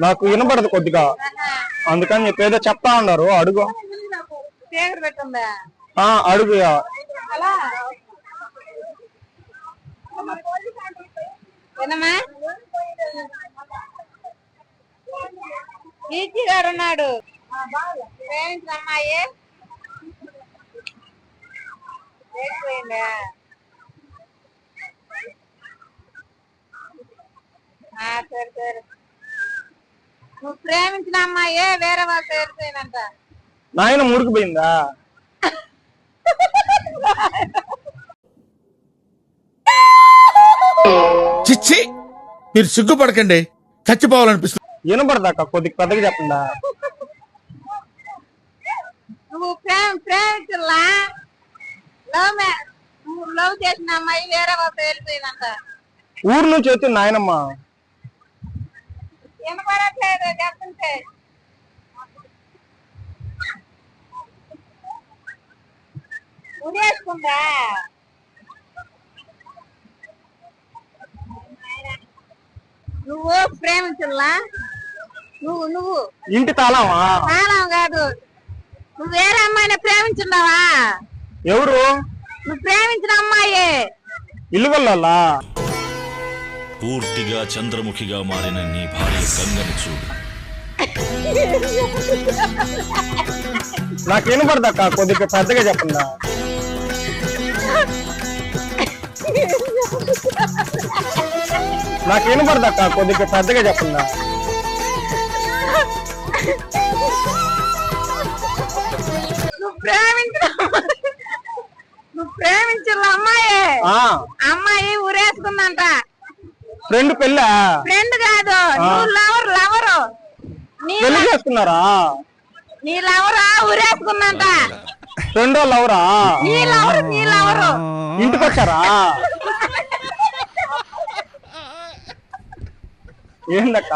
నాకు వినపడదు కొద్దిగా, అందుకని చెప్పి ఏదో చెప్తా ఉన్నారు. అడుగు. అడుగు. గారు ఉన్నాడు, ప్రేమించిన అమ్మాయి సరే సరే. నువ్వు ప్రేమించిన అమ్మాయే వేరే వాళ్ళు చేరిపోయిందంట. నాయన మురికిపోయిందా? చిచ్చి, మీరు సిగ్గుపడకండి, చచ్చిపోవాలనిపిస్తుంది. వినపడదాక కొద్దిగా పెద్దగా చెప్పండా. నువ్వు ప్రేమించలా, లవ్ చేసిన అమ్మాయి వేరే వాళ్ళు వెళ్ళిపోయిందంట. ఊరు నుంచి వచ్చి నాయనమ్మ వినపడట్లేదు చెప్తుంటే. ఉడేసుకుందా? నువ్వు ప్రేమించలా? నువ్వు ఇంటి తాళమా? తాళం కాదు, నువ్వు వేరే అమ్మాయిని ప్రేమించున్నావా? ఎవరు? నువ్వు ప్రేమించిన అమ్మాయి. ఇల్లు వెళ్ళాలా? పూర్తిగా చంద్రముఖిగా మారిన నీ భార్య గంగని చూడు. నాకు వినపడదాక కొద్దిగా పెద్దగా చెప్పండా. నాకు వినపడదాక కొద్దిగా పెద్దగా చెప్పండా. నువ్వు ప్రేమించిన అమ్మాయి, అమ్మాయి ఊరేసుకుందంట. ఫ్రెండ్ పెళ్ళా? ఫ్రెండ్ కాదు, నువ్వు లవరు. పెళ్లి చేసుకున్నారా? నీ లవరా ఊరేసుకుందంట. ఫ్రెండ్ లవరా? నీ లవరు ఇంటికి వచ్చారా? ఏందక్క?